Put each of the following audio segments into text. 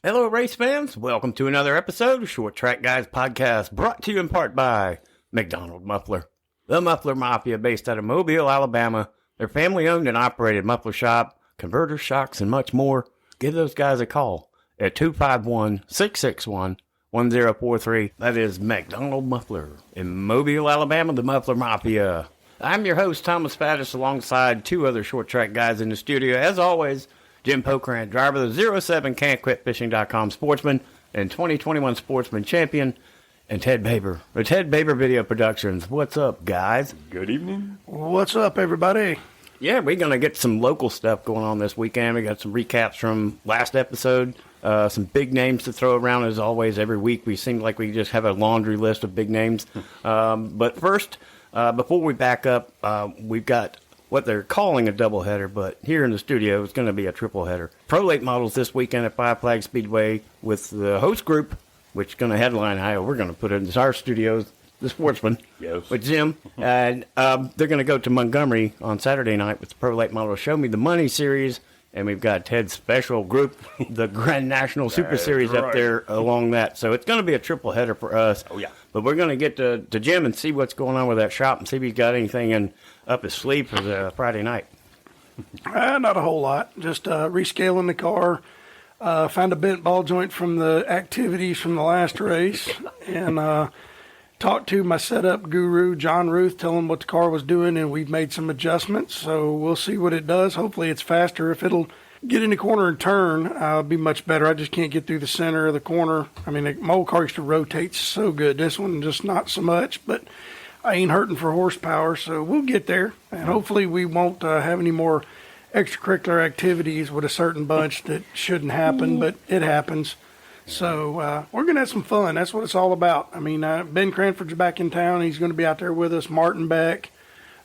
Hello, race fans. Welcome to another episode of Short Track Guys Podcast, brought to you in part by McDonald Muffler. The Muffler Mafia, based out of Mobile, Alabama. They're family-owned and operated muffler shop, converters, shocks, and much more. Give those guys a call at 251-661-1043. That is McDonald Muffler in Mobile, Alabama, the Muffler Mafia. I'm your host, Thomas Faddis, alongside two other short track guys in the studio. As always, Jim Pokrant, driver of the 07 Can'tQuitFishing.com Sportsman and 2021 Sportsman Champion, and Ted Baber, the Ted Baber Video Productions. What's up, guys? Good evening. What's up, everybody? Yeah, we're going to get some local stuff going on this weekend. We got some recaps from last episode, some big names to throw around. As always, every week we seem like we just have a laundry list of big names. But first, before we back up, we've got what they're calling a doubleheader, but here in the studio it's going to be a triple header. Pro Late Models this weekend at Five Flag Speedway with the host group, which is going to headline we're going to put it in our studios, the Sportsman, yes, with Jim. And they're going to go to Montgomery on Saturday night with the Pro Late Model Show Me the Money series. And we've got Ted's special group, the Grand National Super Series up there along that. So it's going to be a triple header for us. Oh, yeah. But we're going to get to Jim and see what's going on with that shop and see if he's got anything up his sleeve for the Friday night. Not a whole lot. Just rescaling the car. Found a bent ball joint from the activities from the last race. And talked to my setup guru, John Ruth, tell him what the car was doing, and we've made some adjustments. So we'll see what it does. Hopefully it's faster. If it'll get in the corner and turn, it'll be much better. I just can't get through the center of the corner. I mean, my old car used to rotate so good. This one just not so much, but I ain't hurting for horsepower, so we'll get there. And hopefully we won't have any more extracurricular activities with a certain bunch that shouldn't happen, but it happens. So we're going to have some fun. That's what it's all about. I mean, Ben Cranford's back in town. He's going to be out there with us. Martin Beck.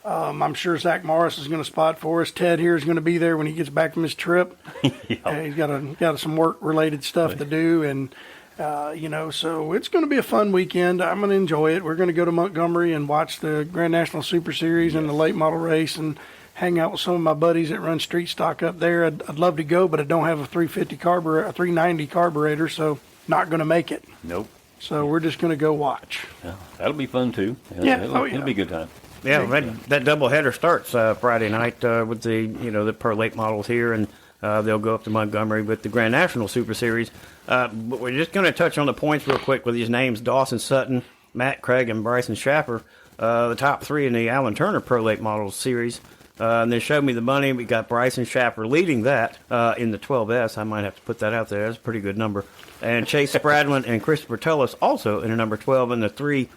I'm sure Zach Morris is going to spot for us. Ted here is going to be there when he gets back from his trip. He's got some work-related stuff to do, and so it's going to be a fun weekend. I'm going to enjoy it. We're going to go to Montgomery and watch the Grand National Super Series and the late model race and hang out with some of my buddies that run street stock up there. I'd love to go, but I don't have a 350 carburetor, a 390 carburetor, so not going to make it. Nope. So we're just going to go watch. Yeah, that'll be fun too. It'll be a good time. Yeah, that doubleheader starts Friday night with the Pro Late Models here, and they'll go up to Montgomery with the Grand National Super Series. But we're just going to touch on the points real quick with these names: Dawson Sutton, Matt Craig, and Bryson Schaffer, the top three in the Alan Turner Pro Late Models series. And they showed me the money. We got Bryson Schaffer leading that in the 12S. I might have to put that out there. That's a pretty good number. And Chase Spradlin and Christopher Tullis also in the number 12 in the 3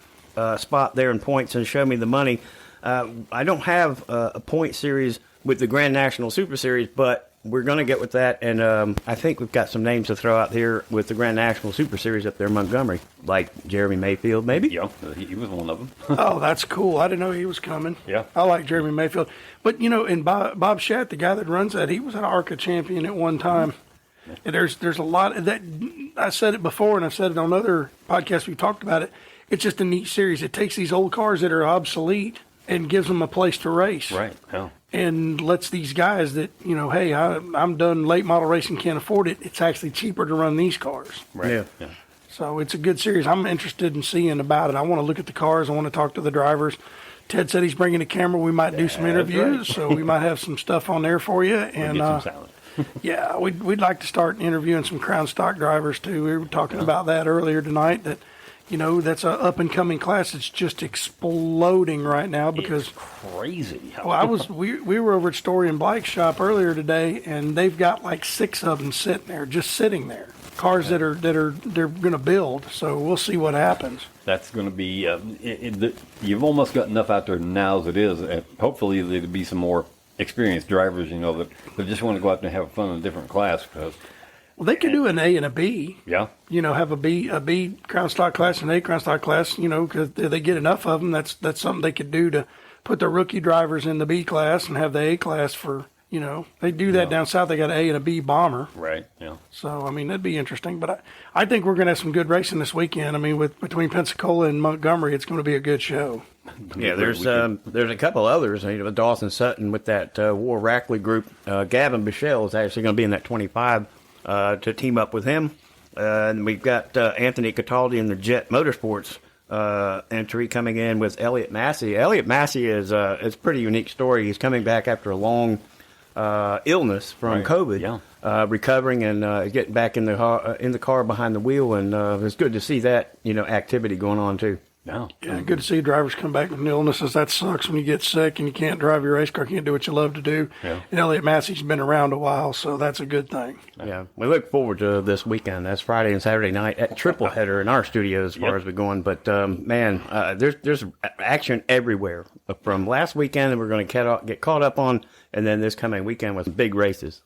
spot there in points and show me the money. I don't have a point series with the Grand National Super Series, but we're going to get with that. And I think we've got some names to throw out here with the Grand National Super Series up there in Montgomery, like Jeremy Mayfield, maybe? Yeah, he was one of them. Oh, that's cool. I didn't know he was coming. Yeah. I like Jeremy Mayfield. But, and Bob Shatt, the guy that runs that, he was an ARCA champion at one time. And there's a lot of that. I said it before, and I've said it on other podcasts we've talked about it. It's just a neat series. It takes these old cars that are obsolete and gives them a place to race. Right, yeah. And lets these guys that, hey, I'm done late model racing, can't afford it. It's actually cheaper to run these cars. Right. Yeah. So it's a good series. I'm interested in seeing about it. I want to look at the cars. I want to talk to the drivers. Ted said he's bringing a camera. We might do some interviews, so we might have some stuff on there for you. And get some sound. yeah, we'd like to start interviewing some Crown Stock drivers too. We were talking about that earlier tonight. That that's an up and coming class. It's just exploding right now because it's crazy. Well, we were over at Story and Blake's shop earlier today, and they've got like 6 of them sitting there. Cars that they're going to build. So we'll see what happens. That's going to be. You've almost got enough out there now as it is. Hopefully, there'll be some more experienced drivers. That just want to go out there and have fun in a different class. Well, they could do an A and a B. Yeah. Have a B Crown Stock class and an A Crown Stock class. Because if they get enough of them, that's something they could do to put their rookie drivers in the B class and have the A class for. They do that down south. They got an A and a B bomber. Right, yeah. So, that'd be interesting. But I think we're going to have some good racing this weekend. Between Pensacola and Montgomery, it's going to be a good show. Yeah, there's a couple others. Dawson Sutton with that War Rackley group. Gavin Bichelle is actually going to be in that 25 to team up with him. And we've got Anthony Cataldi in the Jet Motorsports entry coming in with Elliot Massey. Elliot Massey is it's a pretty unique story. He's coming back after a long illness from COVID, recovering and getting back in the car behind the wheel, and it's good to see that activity going on too. Yeah, good to see drivers come back with illnesses. That sucks when you get sick and you can't drive your race car, can't do what you love to do. Yeah. And Elliot Massey's been around a while, so that's a good thing. Yeah, we look forward to this weekend. That's Friday and Saturday night at triple header in our studio as far as we're going. But there's action everywhere from last weekend that we're going to get caught up on, and then this coming weekend with big races.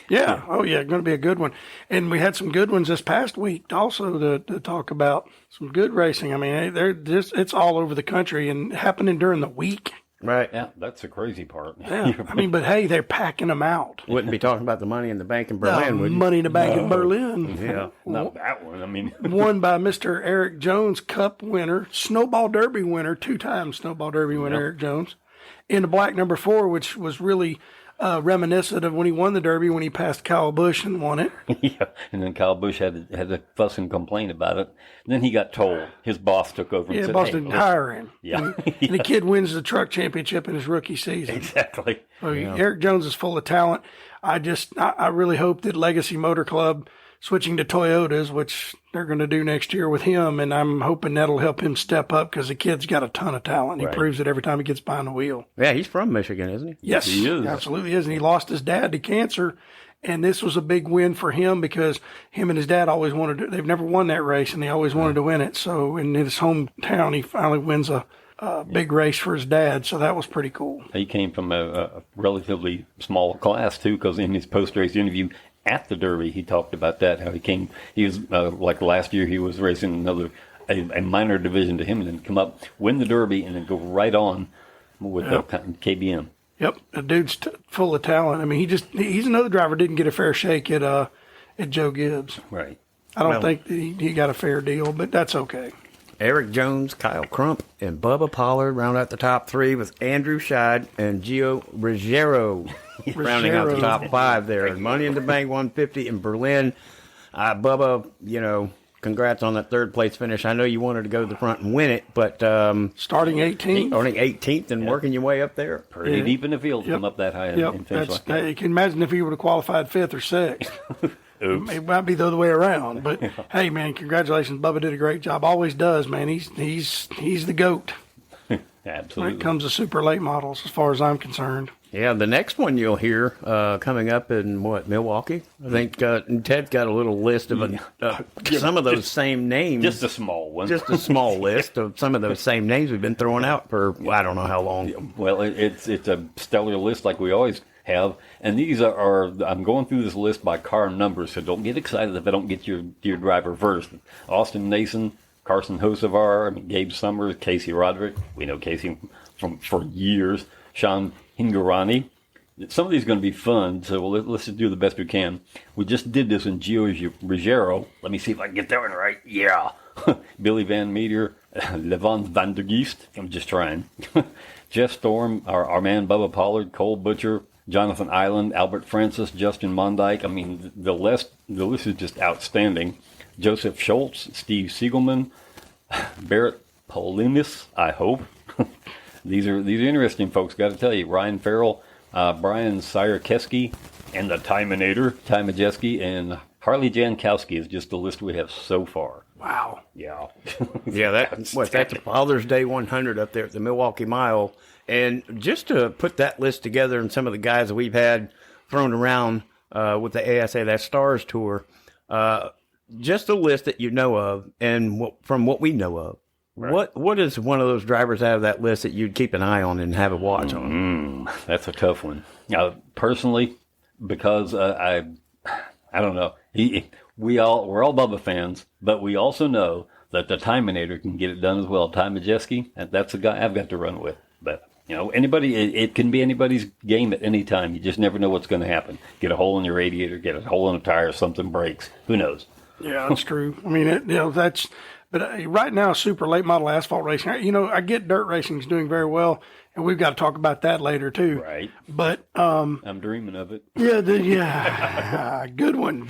Yeah. Oh, yeah. Going to be a good one. And we had some good ones this past week also to talk about. Some good racing. I mean, it's all over the country and happening during the week. Right. Yeah, that's the crazy part. Yeah. I mean, but hey, they're packing them out. Wouldn't be talking about the Money in the Bank in Berlin, would you? Money in the Bank in Berlin. Yeah. Not that one. I mean, won by Mr. Eric Jones, Cup winner, Snowball Derby winner, 2-time Snowball Derby winner, Eric Jones, in the black number 4, which was really reminiscent of when he won the Derby when he passed Kyle Busch and won it. yeah. And then Kyle Busch had to fuss and complain about it. And then he got told. His boss took over and said, boss hey, didn't hire him. Yeah. And the kid wins the truck championship in his rookie season. Exactly. So Eric Jones is full of talent. I really hope that Legacy Motor Club switching to Toyotas, which they're going to do next year with him, and I'm hoping that'll help him step up because the kid's got a ton of talent. He proves it every time he gets behind the wheel. Yeah, he's from Michigan, isn't he? Yes, he is. Absolutely is. And he lost his dad to cancer, and this was a big win for him because him and his dad always wanted to. They've never won that race, and they always wanted to win it. So in his hometown, he finally wins a big race for his dad, so that was pretty cool. He came from a relatively small class, too, because in his post-race interview at the Derby, he talked about that, how he was, like last year, he was racing a minor division to him, and then come up, win the Derby, and then go right on with KBM. Yep, the dude's full of talent. I mean, he's another driver didn't get a fair shake at Joe Gibbs. Right. I don't think he got a fair deal, but that's okay. Eric Jones, Kyle Crump, and Bubba Pollard round out the top 3 with Andrew Scheid and Gio Ruggiero rounding out the top 5 there. Money in the Bank 150 in Berlin. Bubba, congrats on that third place finish. I know you wanted to go to the front and win it, but starting 18th. Starting 18th and working your way up there. Pretty deep in the field to come up that high and finish like that. You can imagine if he would have qualified 5th or 6th. Oops. It might be the other way around, but hey, man, congratulations. Bubba did a great job. Always does, man. He's the GOAT Absolutely. when it comes to super late models, as far as I'm concerned. Yeah, the next one you'll hear coming up in Milwaukee. I think Ted's got a little list of some of those same names. Just a small one. Just a small list of some of those same names we've been throwing out for I don't know how long. Well, it's a stellar list like we always have, and these are I'm going through this list by car numbers, so don't get excited if I don't get your driver first. Austin Nason, Carson Hocevar, Gabe Summers, Casey Roderick. We know Casey for years. Sean Hingorani. Some of these are going to be fun, so let's just do the best we can. We just did this in Gio Ruggiero. Let me see if I can get that one right. Yeah. Billy Van Meter, Levon Van der Geest. I'm just trying. Jeff Storm, our man Bubba Pollard, Cole Butcher, Jonathan Island, Albert Francis, Justin Mondyke. I mean, the list is just outstanding. Joseph Schultz, Steve Siegelman, Barrett Polinis, I hope. These are interesting folks, got to tell you. Ryan Farrell, Brian Sierkeski, and the Timinator, Ty Majeski, and Harley Jankowski is just the list we have so far. Wow. Yeah. Yeah, that's a Father's Day 100 up there at the Milwaukee Mile. And just to put that list together and some of the guys that we've had thrown around with the ASA, that Stars Tour, just a list that you know of and from what we know of. Right. What is one of those drivers out of that list that you'd keep an eye on and have a watch on? That's a tough one. Personally, because I don't know. We're all Bubba fans, but we also know that the Timinator can get it done as well. Ty Majeski, that's the guy I've got to run with. But anybody, it can be anybody's game at any time. You just never know what's going to happen. Get a hole in your radiator, get a hole in a tire, something breaks. Who knows? Yeah, that's true. I mean, But right now, super late model asphalt racing, I get dirt racing is doing very well, and we've got to talk about that later too. Right. But I'm dreaming of it. yeah, good one.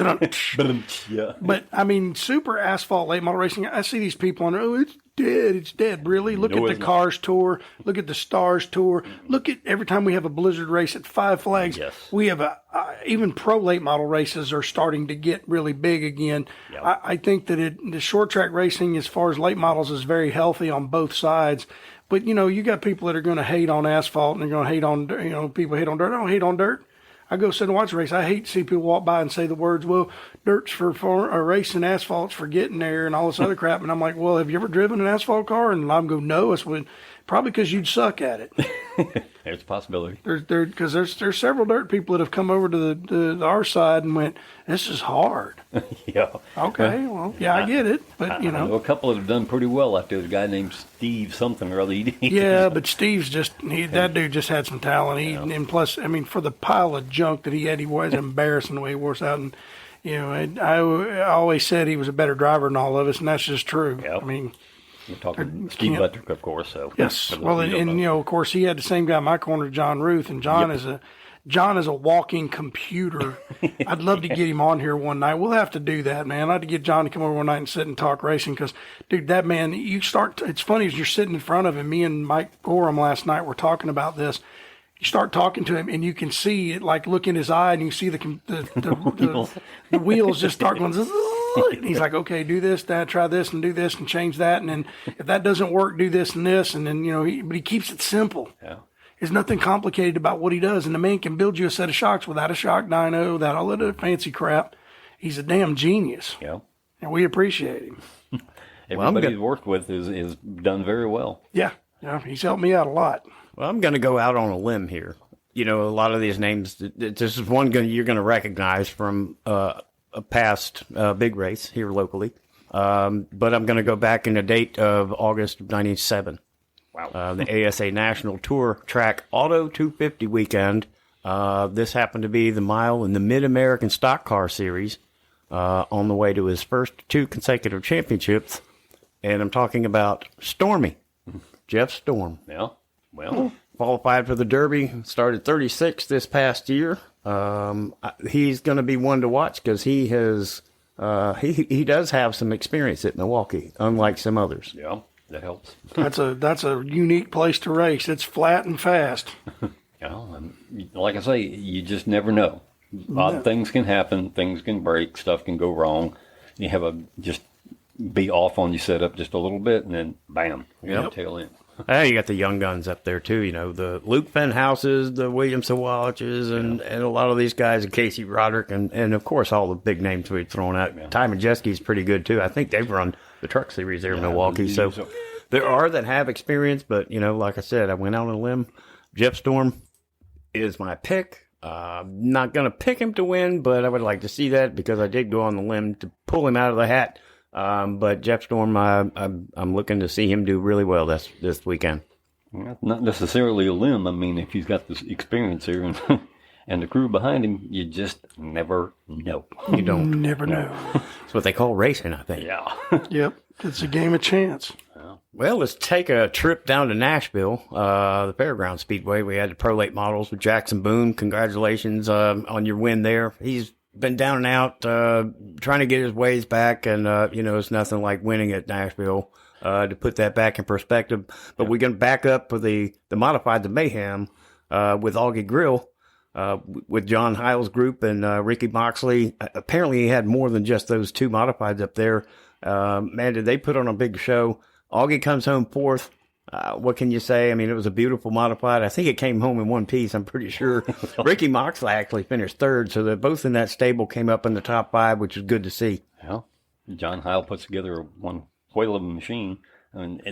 Yeah. But I mean, super asphalt late model racing. I see these people on, it's dead. It's dead. Really? Look No, at it's the not. Cars Tour. Look at the Stars Tour. Look at every time we have a Blizzard race at Five Flags. Yes. We have even pro late model races are starting to get really big again. Yep. I think that the short track racing, as far as late models, is very healthy on both sides. But you got people that are going to hate on asphalt and they're going to hate on, people hate on dirt. I don't hate on dirt. I go sit and watch a race. I hate to see people walk by and say the words, well, dirt's for racing, asphalt's for getting there and all this other crap. And I'm like, well, have you ever driven an asphalt car? And I'm go, no, it's probably because you'd suck at it. There's a possibility. Because there's several dirt people that have come over to our side and went, this is hard. Yeah. Okay, well, yeah, I get it. But, I know a couple that have done pretty well out there. A guy named Steve something or other. Yeah, but Steve's that dude just had some talent. And plus, I mean, for the pile of junk that he had, he was embarrassing the way he wore us out. And, I always said he was a better driver than all of us, and that's just true. Yep. I mean, We're talking Steve Buttrick, of course. So yes. Well, and of course, he had the same guy in my corner, John Ruth, and John is a walking computer. I'd love to get him on here one night. We'll have to do that, man. I'd like to get John to come over one night and sit and talk racing because, dude, that man, it's funny as you're sitting in front of him. Me and Mike Gorham last night were talking about this. You start talking to him, and you can see it, like, look in his eye, and you see the wheels just start going, and he's like, okay, do this, Dad, try this, and do this, and change that, and then if that doesn't work, do this and this, and then, but he keeps it simple. Yeah. There's nothing complicated about what he does, and the man can build you a set of shocks without a shock dyno, without all that other fancy crap. He's a damn genius, Yeah. and we appreciate him. Everybody he's worked with is done very well. Yeah, he's helped me out a lot. Well, I'm going to go out on a limb here. A lot of these names, this is one you're going to recognize from a past big race here locally. But I'm going to go back in the date of August of 97. Wow. The ASA National Tour Track Auto 250 weekend. This happened to be the mile in the Mid-American Stock Car Series on the way to his first 2 consecutive championships. And I'm talking about Stormy, Jeff Storm. Yeah. Well, Qualified for the Derby, started 36th this past year. He's going to be one to watch because he has he does have some experience at Milwaukee, unlike some others. yeah, that helps. That's a unique place to race. It's flat and fast. Yeah, and like I say, you just never know. Odd things can happen, things can break, stuff can go wrong. You have just be off on your setup just a little bit, and then bam, you're Yep. tail end. You got the young guns up there too. The Luke Fenhouses, the William Sawaliches, and a lot of these guys, and Casey Roderick, and of course all the big names we've thrown out. Yeah. Ty Majeski's pretty good too. I think they've run the truck series there in Milwaukee. I So believe so. there are that have experience, but like I said, I went out on a limb. Jeff Storm is my pick. Not going to pick him to win, but I would like to see that because I did go on the limb to pull him out of the hat. But Jeff Storm, I'm looking to see him do really well this weekend. Not necessarily a limb. I mean, if he's got this experience here and, and the crew behind him, you just never know. You don't. Never know. That's what they call racing, I think. Yeah. Yep, it's a game of chance. Well, let's take a trip down to Nashville, the Fairground Speedway. We had the Pro Late Models with Jackson Boone. Congratulations on your win there. He's been down and out, trying to get his ways back, and it's nothing like winning at Nashville. To put that back in perspective, but we're going to back up for the modified, the Mayhem, with Augie Grill, with John Hiles' group and Ricky Moxley. Apparently, he had more than just those 2 modifieds up there. Man, did they put on a big show? Augie comes home 4th. What can you say? I mean, it was a beautiful modified. I think it came home in one piece, I'm pretty sure. Ricky Moxley actually finished 3rd, so they're both in that stable, came up in the top 5, which is good to see. Yeah. John Heil puts together one whale of a machine, and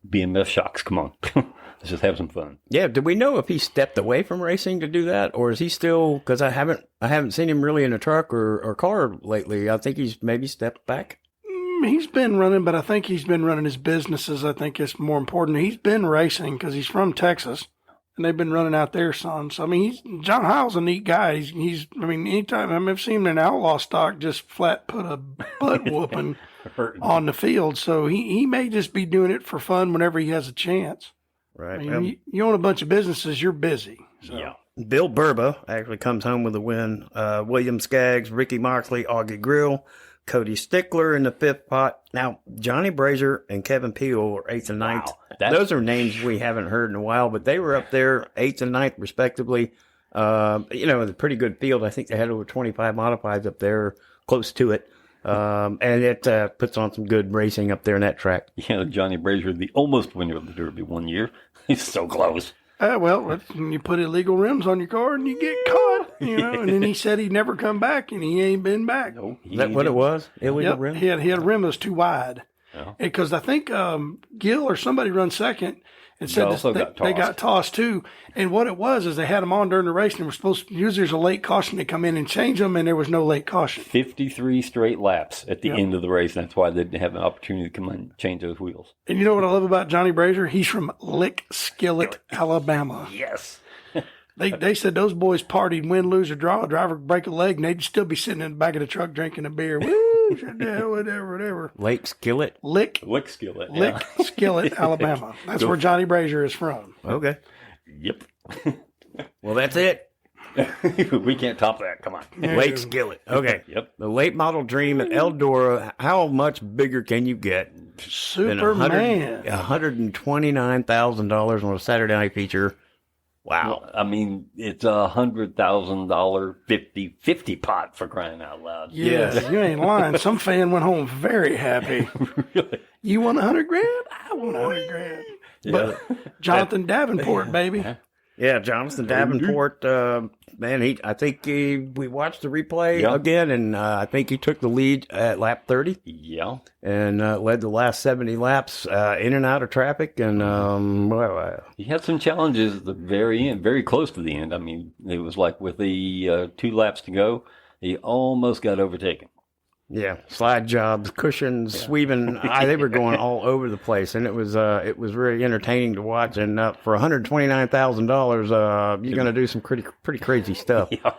BMS shocks. Come on. Let's just have some fun. Yeah, do we know if he stepped away from racing to do that, or is he still? Because I haven't seen him really in a truck or car lately. I think he's maybe stepped back. He's been running, but I think he's been running his businesses. I think it's more important. He's been racing because he's from Texas. and they've been running out there some. So I mean, John Hiles a neat guy. I mean, anytime I've seen him in outlaw stock, just flat put a butt whooping on the field. So he may just be doing it for fun whenever he has a chance. Right. I mean, you own a bunch of businesses, you're busy. So. Yeah. Bill Burba actually comes home with a win. William Skaggs, Ricky Moxley, Augie Grill, Cody Stickler in the fifth pot. Now, Johnny Brazier and Kevin Peel are eighth and ninth. Wow. Those are names we haven't heard in a while, but they were up there eighth and ninth respectively. With a pretty good field. I think they had over 25 modifieds up there, close to it. And it puts on some good racing up there in that track. Yeah, Johnny Brazier, the almost winner of the Derby one year. He's so close. Well, you put illegal rims on your car and you get caught, and then he said he'd never come back, and he ain't been back. No, Is that what it was? Illegal rim? He had a rim that was too wide. Yeah. Because I think Gil or somebody run second and said they got tossed too. And what it was is they had them on during the race, and they were supposed to, usually there's a late caution to come in and change them, and there was no late caution. 53 straight laps at the end of the race. And that's why they didn't have an opportunity to come in and change those wheels. And you know what I love about Johnny Brazier? He's from Lick Skillet, Alabama. Yes. They said those boys partied, win, lose, or draw. A driver could break a leg, and they'd still be sitting in the back of the truck drinking a beer. Woo, whatever. Lake Skillet? Lick Skillet. Skillet, Alabama. That's where Johnny Brazier is from. Okay. Yep. Well, that's it. We can't top that. Come on. Lake Skillet. Okay. Yep. The late model dream at Eldora. How much bigger can you get? Superman. $129,000 on a Saturday night feature. Wow. Well, I mean, it's $100,000 50 pot for crying out loud. Yeah, you ain't lying. Some fan went home very happy. Really? You won $100,000? I won $100,000. But Jonathan Davenport, baby. Yeah, Jonathan Davenport, I think we watched the replay Yeah. again, and I think he took the lead at lap 30 Yeah. and led the last 70 laps in and out of traffic. And He had some challenges at the very end, very close to the end. I mean, it was like with the 2 laps to go, he almost got overtaken. yeah, slide jobs, cushions, sweeping. They were going all over the place, and it was really entertaining to watch. And for $129,000, you're going to do some pretty crazy stuff. Yeah.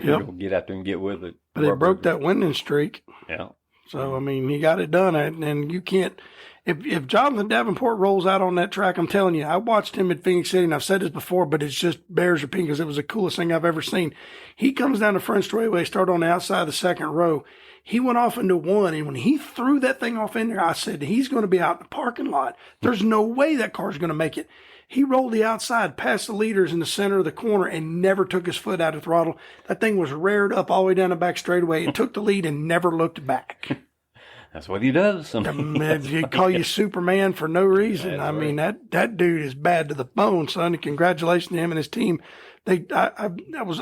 Yep. We'll get out there and get with it. But he broke that winning streak. Yeah. So, I mean, he got it done. And you can't, if Jonathan Davenport rolls out on that track, I'm telling you, I watched him at Phoenix City, and I've said this before, but it's just bears repeating because it was the coolest thing I've ever seen. He comes down the front straightaway, started on the outside of the second row. He went off into one, and when he threw that thing off in there, I said, he's going to be out in the parking lot. There's no way that car's going to make it. He rolled the outside, past the leaders in the center of the corner, and never took his foot out of throttle. That thing was reared up all the way down the back straightaway and took the lead and never looked back. That's what he does. They call you Superman for no reason. I mean, that dude is bad to the bone, son. And congratulations to him and his team. I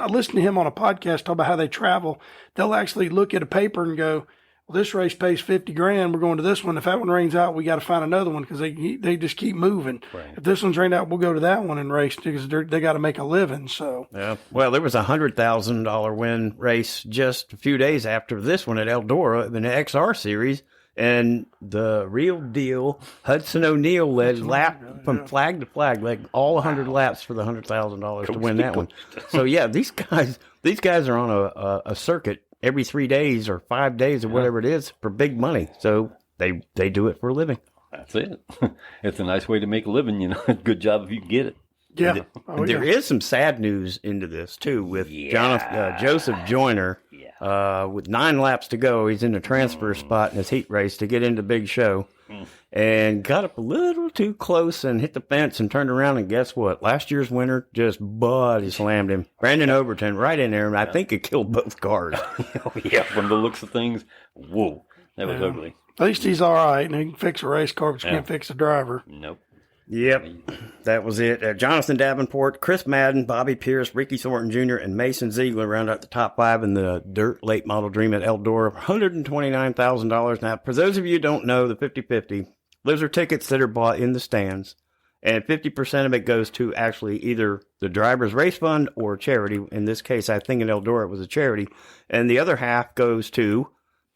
listened to him on a podcast talk about how they travel. They'll actually look at a paper and go, well, this race pays $50,000. We're going to this one. If that one rains out, we got to find another one because they just keep moving. Right. If this one's rained out, we'll go to that one and race because they got to make a living. So Yeah. Well, there was a $100,000 win race just a few days after this one at Eldora in the XR series. And the real deal, Hudson O'Neal led from flag to flag, led all 100 laps for the $100,000 to win that one. So yeah, these guys are on a circuit every 3 days or 5 days or whatever it is for big money. So they do it for a living. That's it. It's a nice way to make a living, you know. Good job if you can get it. yeah. There is some sad news into this too with Joseph Joyner. With 9 laps to go, he's in the transfer spot in his heat race to get into Big Show, and got up a little too close and hit the fence and turned around. And guess what? Last year's winner just body slammed him. Brandon Overton right in there, and I think it killed both cars. Yeah, from the looks of things, whoa, that was ugly. At least he's all right, and he can fix a race car, but you can't fix a driver. Nope. Yep, that was it. Jonathan Davenport, Chris Madden, Bobby Pierce, Ricky Thornton Jr., and Mason Ziegler round out the top 5 in the Dirt Late Model Dream at Eldora. $129,000. Now, for those of you who don't know, the 50-50, those are tickets that are bought in the stands, and 50% of it goes to actually either the driver's race fund or charity. In this case, I think in Eldora it was a charity, and the other half goes to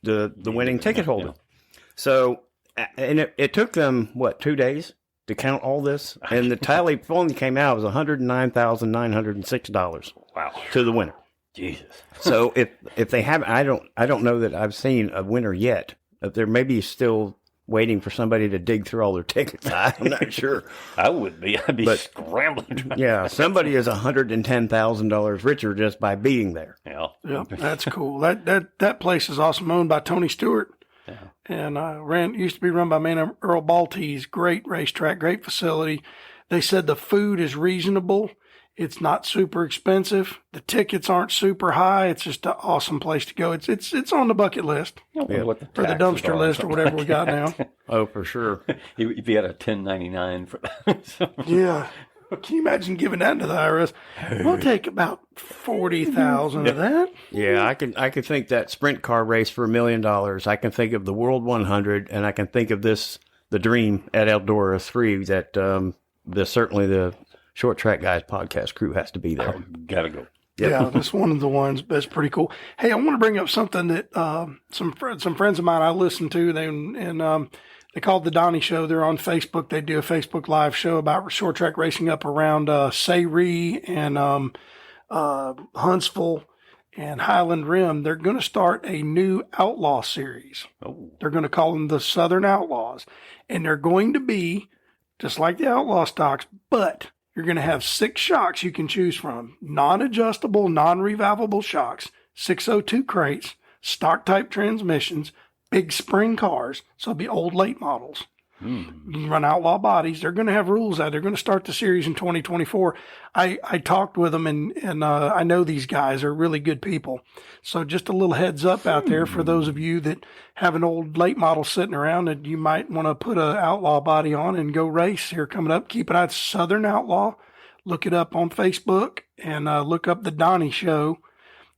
the winning ticket holder. So, and it took them, 2 days? to count all this, and the tally only came out was $109,906. Wow. To the winner. Jesus. So if they haven't, I don't know that I've seen a winner yet. If they're maybe still waiting for somebody to dig through all their tickets. I'm not sure. I would be. I'd be scrambling. Yeah, somebody is $110,000 richer just by being there. Yeah. Yep, that's cool. That place is awesome, owned by Tony Stewart. Yeah. And used to be run by man Earl Baltes. Great racetrack, great facility. They said the food is reasonable. It's not super expensive. The tickets aren't super high. It's just an awesome place to go. It's on the bucket list, or the dumpster list, or whatever we got now. Oh, for sure. If you had a 1099 for that. Yeah. Can you imagine giving that to the IRS? We'll take about 40,000 of that. Yeah, I can think that sprint car race for $1 million. I can think of the World 100, and I can think of the dream at Eldora 3 that certainly the Short Track Guys podcast crew has to be there. Oh, gotta go. Yep. Yeah, that's one of the ones that's pretty cool. Hey, I want to bring up something that some friends of mine I listen to. They call it the Donnie Show. They're on Facebook. They do a Facebook Live show about short track racing up around Sayre and Huntsville and Highland Rim. They're going to start a new outlaw series. Oh. They're going to call them the Southern Outlaws, and they're going to be just like the outlaw stocks, but you're going to have 6 shocks you can choose from. Non-adjustable, non-revivable shocks, 602 crates, stock type transmissions, big spring cars. So it'll be old late models. You can run outlaw bodies. They're going to have rules out. They're going to start the series in 2024. I talked with them, and I know these guys are really good people. So just a little heads up out there for those of you that have an old late model sitting around that you might want to put an outlaw body on and go race here coming up. Keep an eye on Southern Outlaw. Look it up on Facebook and look up the Donnie Show.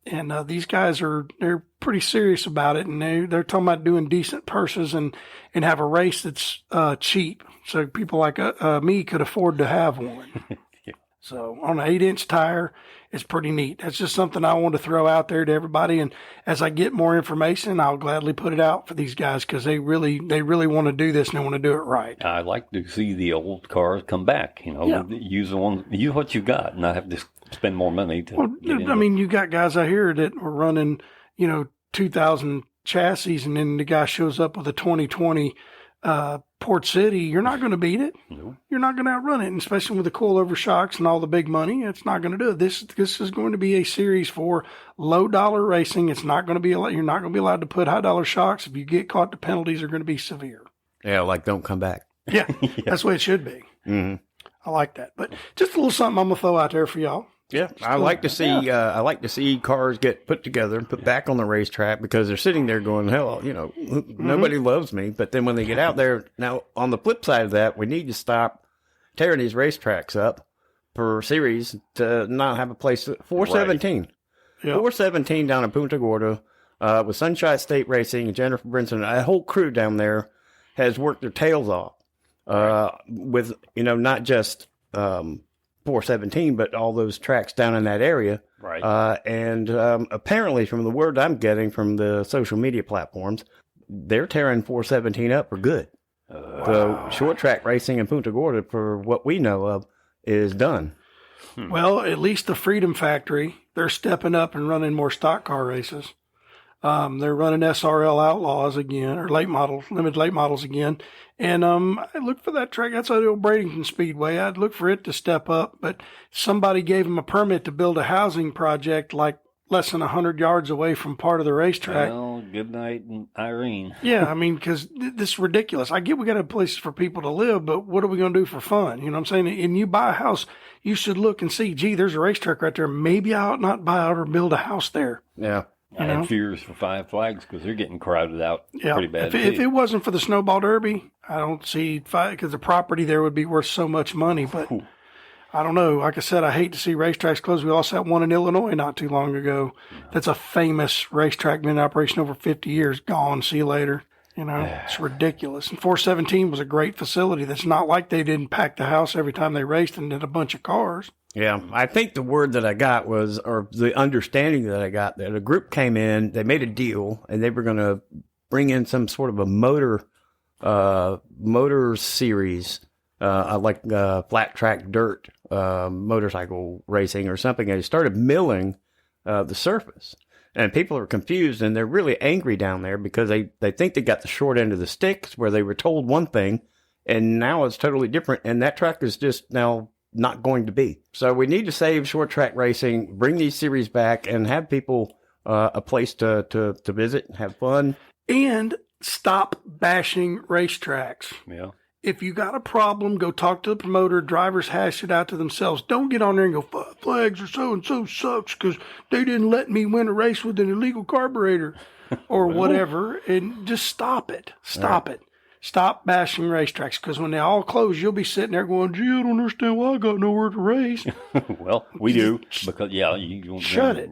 And these guys they're pretty serious about it, and they're talking about doing decent purses and have a race that's cheap, so people like me could afford to have one. Yeah. So on an 8-inch tire, it's pretty neat. That's just something I want to throw out there to everybody. And as I get more information, I'll gladly put it out for these guys because they really want to do this and they want to do it right. I like to see the old cars come back. Use what you got, and not have to spend more money to. Well, I mean, you got guys out here that are running, 2,000 chassis, and then the guy shows up with a 2020 Port City. You're not going to beat it. No. You're not going to outrun it, and especially with the coilover shocks and all the big money. It's not going to do it. This is going to be a series for low dollar racing. It's not going to be you're not going to be allowed to put high dollar shocks. If you get caught, the penalties are going to be severe. Yeah, like don't come back. Yeah, that's the way it should be. Mm-hmm. I like that. But just a little something I'm going to throw out there for y'all. Yeah, I like to see cars get put together and put back on the racetrack because they're sitting there going, hell, nobody loves me. But then when they get out there, now on the flip side of that, we need to stop tearing these racetracks up per series to not have a place. 417, Yep. 417 down in Punta Gorda with Sunshine State Racing and Jennifer Brinson, a whole crew down there has worked their tails off with not just 417, but all those tracks down in that area. Right. And apparently, from the word I'm getting from the social media platforms, they're tearing 417 up for good. So short track racing in Punta Gorda, for what we know of, is done. Well, at least the Freedom Factory, they're stepping up and running more stock car races. They're running SRL Outlaws again, or limited late models again. And I look for that track. That's the old Bradenton Speedway. I'd look for it to step up. But somebody gave them a permit to build a housing project like less than 100 yards away from part of the racetrack. Well, good night, Irene. Yeah, I mean, because this is ridiculous. I get we got to have places for people to live, but what are we going to do for fun? You know what I'm saying? And you buy a house, you should look and see, gee, there's a racetrack right there. Maybe I ought not buy out or build a house there. Yeah. I had fears for Five Flags because they're getting crowded out pretty bad. If it wasn't for the Snowball Derby, I don't see because the property there would be worth so much money. But I don't know. Like I said, I hate to see racetracks close. We also had one in Illinois not too long ago. That's a famous racetrack, been in operation over 50 years. Gone. See you later. It's ridiculous. And 417 was a great facility. That's not like they didn't pack the house every time they raced and did a bunch of cars. Yeah, I think the word that I got was, or the understanding that I got, that a group came in, they made a deal, and they were going to bring in some sort of a motor series I like flat track dirt motorcycle racing or something, and he started milling the surface. And people are confused, and they're really angry down there because they think they got the short end of the sticks where they were told one thing, and now it's totally different, and that track is just now not going to be. So we need to save short track racing, bring these series back, and have people a place to visit and have fun. And stop bashing racetracks. Yeah. If you got a problem, go talk to the promoter. Drivers hash it out to themselves. Don't get on there and go, Five Flags or so-and-so sucks because they didn't let me win a race with an illegal carburetor or whatever. And just stop it. Stop it. Stop bashing racetracks, because when they all close, you'll be sitting there going, gee, I don't understand why I got nowhere to race. Well, we do, because, you Shut it.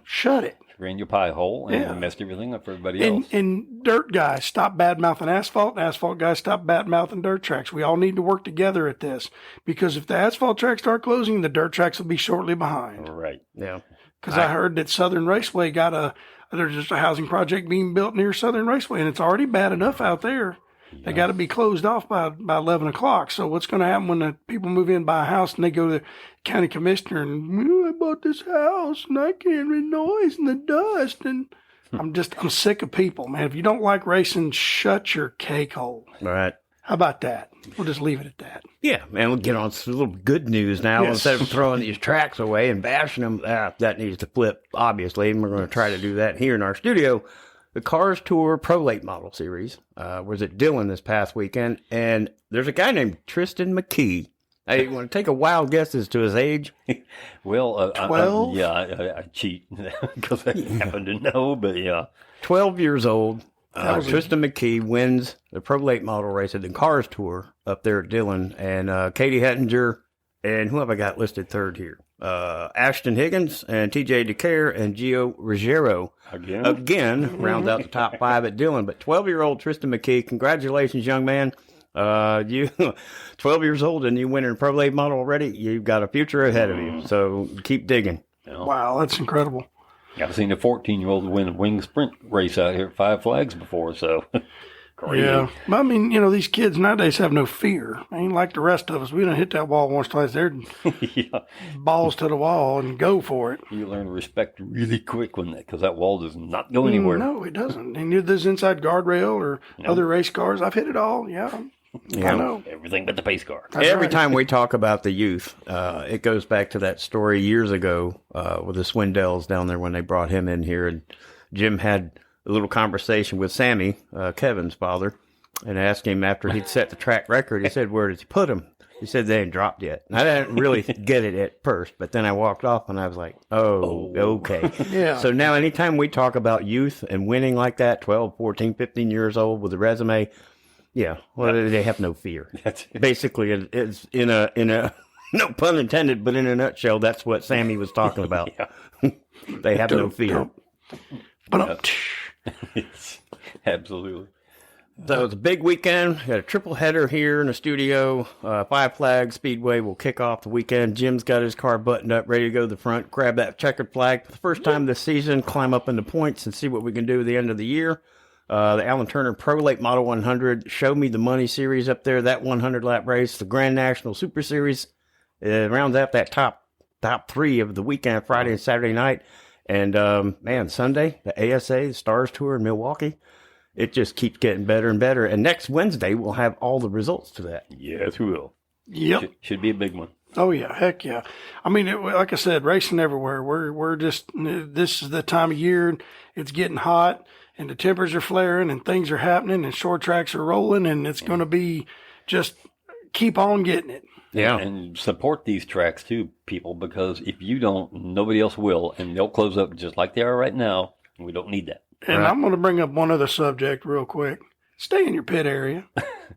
Shut it. Ran your pie hole and messed everything up for everybody else. And dirt guys, stop bad-mouthing asphalt. Asphalt guys, stop bad-mouthing dirt tracks. We all need to work together at this, because if the asphalt tracks start closing, the dirt tracks will be shortly behind. Right. Yeah. Because I heard that Southern Raceway there's just a housing project being built near Southern Raceway, and it's already bad enough out there. They got to be closed off by 11 o'clock. So what's going to happen when the people move in, buy a house, and they go to the county commissioner and, I bought this house and I can't hear the noise and the dust. And I'm sick of people, man. If you don't like racing, shut your cake hole. All right. How about that? We'll just leave it at that. Yeah, man, we'll get on some little good news now. Yes. Instead of throwing these tracks away and bashing them, that needs to flip, obviously, and we're going to try to do that here in our studio. The Cars Tour Pro Late Model Series was at Dillon this past weekend, and there's a guy named Tristan McKee. I want to take a wild guess as to his age. Well, 12? I cheat because I happen to know, but yeah. 12 years old. Tristan McKee wins the Pro Late Model race at the Cars Tour up there at Dillon, and Katie Hettinger, and who have I got listed third here? Ashton Higgins and TJ DeCare and Gio Ruggiero again rounds out the top 5 at Dillon. But 12-year-old Tristan McKee, congratulations, young man. You 12 years old and you winning a Pro Late Model already. You've got a future ahead of you. So keep digging. Wow, that's incredible. I've seen a 14-year-old win a wing sprint race out here at Five Flags before, so crazy. Yeah. But I mean, these kids nowadays have no fear. I ain't like the rest of us. We done hit that wall once, twice. They're balls to the wall and go for it. You learn to respect really quick because that wall does not go anywhere. No, it doesn't. And this inside guardrail or other race cars, I've hit it all. Yeah. I know. Everything but the pace car. Every time we talk about the youth, it goes back to that story years ago with the Swindells down there when they brought him in here. And Jim had a little conversation with Sammy, Kevin's father, and asked him after he'd set the track record, he said, where did he put him? He said they ain't dropped yet. And I didn't really get it at first, but then I walked off and I was like, oh, okay. Yeah. So now anytime we talk about youth and winning like that, 12, 14, 15 years old with a resume, yeah, well, they have no fear. Basically, it's in a no pun intended, but in a nutshell, that's what Sammy was talking about. They have no fear. But Yes, absolutely. So it's a big weekend. Got a triple header here in the studio. Five Flags Speedway will kick off the weekend. Jim's got his car buttoned up, ready to go to the front. Grab that checkered flag for the first time this season. Climb up in the points and see what we can do at the end of the year. The Alan Turner Pro Late Model 100, Show Me the Money Series up there, that 100-lap race. The Grand National Super Series rounds out that top 3 of the weekend, Friday and Saturday night. And, man, Sunday, the ASA, the Stars Tour in Milwaukee. It just keeps getting better and better. And next Wednesday, we'll have all the results to that. Yes, we will. Yep. Should be a big one. Oh yeah, heck yeah. I mean, like I said, racing everywhere. We're just, this is the time of year. It's getting hot and the tempers are flaring and things are happening and short tracks are rolling and it's going to be just keep on getting it. Yeah. And support these tracks too, people, because if you don't, nobody else will, and they'll close up just like they are right now. And we don't need that. And I'm going to bring up one other subject real quick. Stay in your pit area.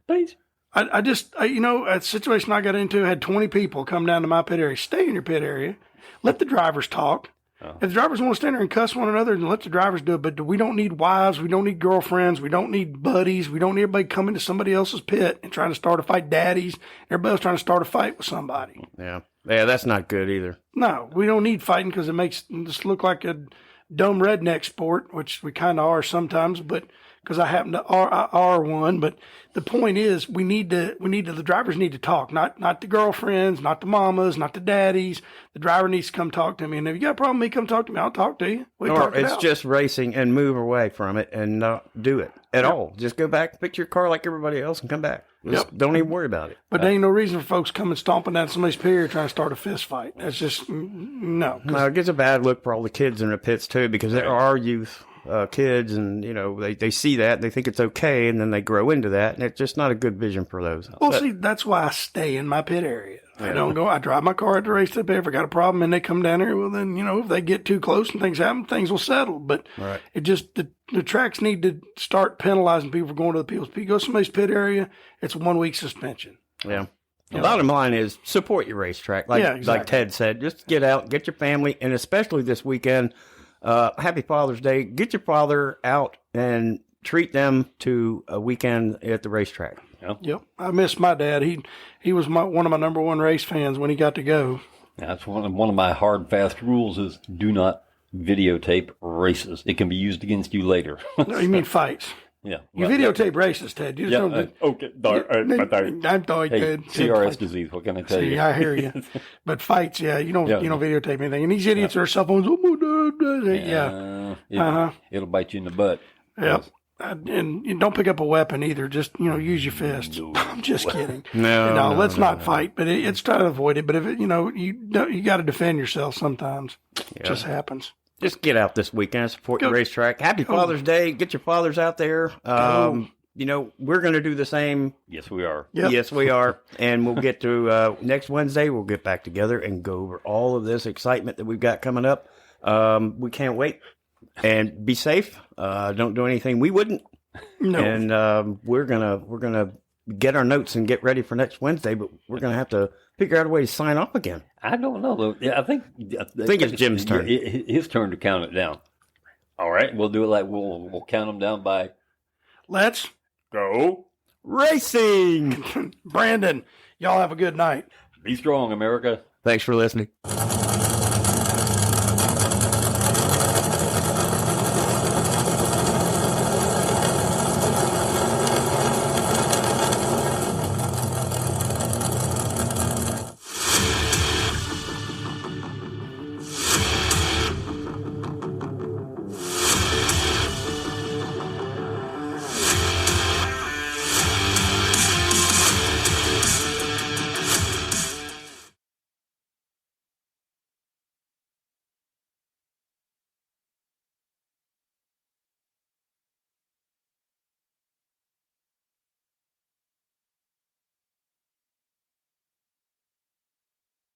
Please. A situation I got into had 20 people come down to my pit area. Stay in your pit area. Let the drivers talk. Oh. If the drivers want to stand there and cuss one another, then let the drivers do it. But we don't need wives. We don't need girlfriends. We don't need buddies. We don't need everybody coming to somebody else's pit and trying to start a fight. Daddies. Everybody else trying to start a fight with somebody. Yeah, that's not good either. No, we don't need fighting because it makes us look like a dumb redneck sport, which we kind of are sometimes. But because I happen to R one. But the point is, the drivers need to talk, not the girlfriends, not the mamas, not the daddies. The driver needs to come talk to me. And if you got a problem with me, come talk to me. I'll talk to you. We'll Or talk it it's out. just racing and move away from it and not do it at all. Just go back, pick your car like everybody else, and come back. Just don't even worry about it. But there ain't no reason for folks coming stomping down somebody's pit area trying to start a fist fight. That's just no. No, it gives a bad look for all the kids in the pits too, because there are youth kids, and they see that, they think it's okay, and then they grow into that, and it's just not a good vision for those. Well, see, that's why I stay in my pit area. I don't go. I drive my car at the race to the pit. If I got a problem and they come down here, well, then if they get too close and things happen, things will settle. But it just the tracks need to start penalizing people for going to the people's pit. Go to somebody's pit area, it's a 1 week suspension. Yeah. The bottom line is support your racetrack. Like Ted said, just get out, get your family, and especially this weekend, happy Father's Day. Get your father out and treat them to a weekend at the racetrack. Yep. I miss my dad. He was one of my number one race fans when he got to go. That's one of my hard, fast rules is do not videotape races. It can be used against you later. No, you mean fights. Yeah. You videotape races, Ted. You just don't. Okay. I'm sorry, Hey, Ted. CRS disease. What can I tell See, you? I hear you. But fights, you don't videotape anything. And these idiots are cell phones. It'll bite you in the butt. Yep. And you don't pick up a weapon either. Just use your fists. I'm just kidding. No, let's not fight. But it's try to avoid it. But if you got to defend yourself sometimes. It just happens. Just get out this weekend, support your racetrack. Happy Father's Day. Get your fathers out there. We're going to do the same. Yes, we are. Yep. Yes, we are. And we'll get to next Wednesday. We'll get back together and go over all of this excitement that we've got coming up. We can't wait. And be safe. Don't do anything we wouldn't. No. And we're gonna get our notes and get ready for next Wednesday. But we're gonna have to figure out a way to sign off again. I don't know though. Yeah, I think it's Jim's turn. His turn to count it down. All right, we'll do it like we'll count them down by. Let's Go racing. Brandon, y'all have a good night. Be strong, America. Thanks for listening.